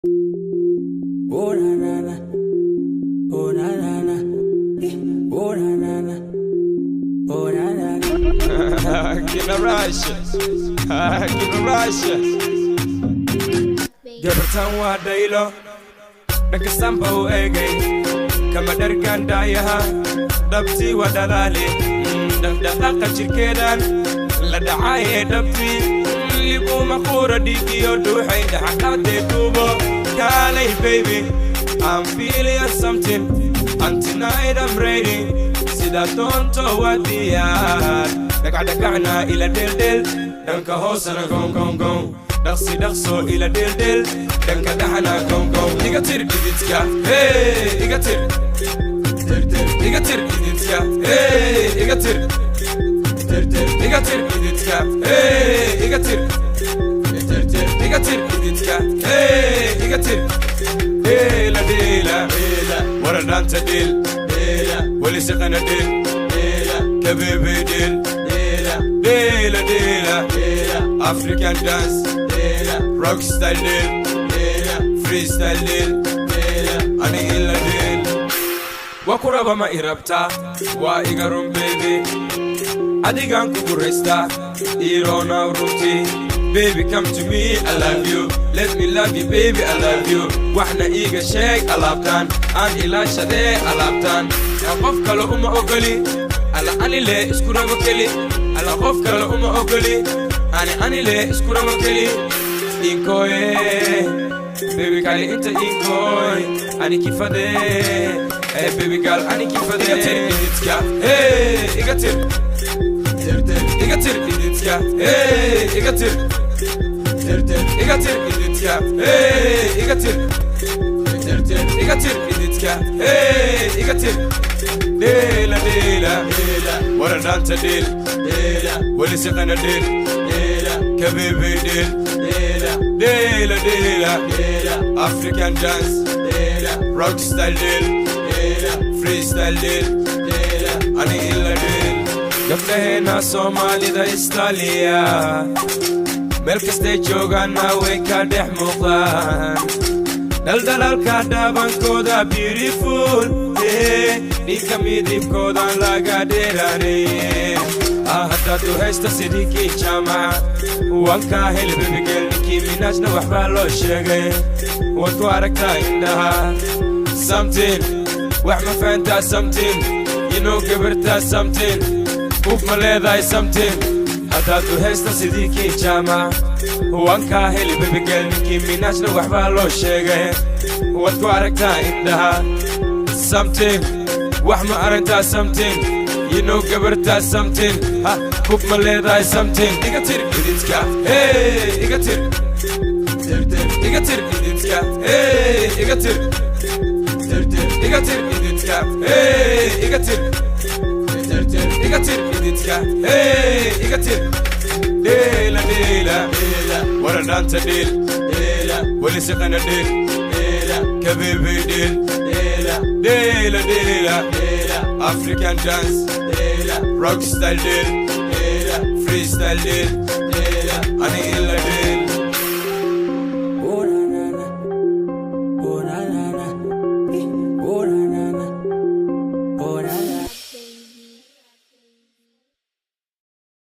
Oh na na na, oh na na na, oh na na na, oh na na na. Kina Russia, Kina Russia. Gabartan waa dhaylo, dhakastanba u eegay, kama dhargan dhaayaha, dhabtii waa dhalaale, dhaqdhaqaaqa jirkeedan, la dhacaaye dhabtii, liguma quura dhiigiyo dhuuxay dhaxaqaadee duubo. Kaalay baby, I'm feeling something, and tonight I'm ready. Sida doonto waa diyaar, dhagacdhagacna ila dheeldheel, dhanka hoosana gong gong gong. Dhaqsi dhaqso ila dheeldheel, dhanka dhaxana gong gong. Iga tir dhididka, hey, iga tir. Iga tir dhididka, hey, iga tir. Iga tir dhididka, hey, iga tir. Iga tir dhididka, hey, iga tir. Deela deela, wara dhaanta dheel, weli siqana dheel, kabeebe dheel. Deela deela, African dance, rock style dheel, freestyle dheel, ani ila dheel. Waa ku raba ma i rabtaa, waa iga run baby, adigaan kugu raystaa, iroona runtii. Baby come to me, I love you. Let me love you baby, I love you. Waxna iga sheeg alaabtan, aan ilaashadee alaabtan. Qof kale uma ogoli, ala ani le isku rabo keli. Ala qof kale uma ogoli, ani le isku rabo keli. Inkoye, baby kali inta inkoy, ani kifade. Hey baby girl, ani kifade. Iga tir iditska, hey, iga tir. Iga tir iditska, hey, iga tir. Iga tir iditska, hey, iga tir. Iga tir iditska, hey, iga tir. Deela deela, wara dhaanta dheel, weli siqana dheel, kabeebe dheel. Deela deela, African dance, rock style dheel, freestyle dheel, ani ila dheel. Gabdhaheena Soomaalida Istaaliya, meel kastay joogaanna way ka dhex muuqdaan. Dhaldhalaalka dhaabankooda beautiful, dhiigga midibkoodan laga dheeraanay. Haddaad u haysta sidii kii jaamaca, waan kaa heli baby girl, ninkii Minajna waxbaa loo sheegay. Waad ku aragtaa indhaha something, wax ma fahantaa something, you know gabartaa something, uf ma leedahay something. Haddaad u haysta sidii kii jaamaca, waan kaa heli baby girl, ninkii Minajna waxbaa loo sheegay. Waad ku aragtaa indhaha something, wax ma aragtaa something, you know gabartaa something, uf ma leedahay something. Iga tir iditska, hey, iga tir. Iga tir iditska, hey, iga tir. Iga tir iditska, hey, iga tir. Iga tir iditska, hey, iga tir. Deela deela, wara dhaanta dheel, weli siqana dheel, kabeebe dheel. Deela deela, African dance, rock style dheel, freestyle dheel, ani ila dheel.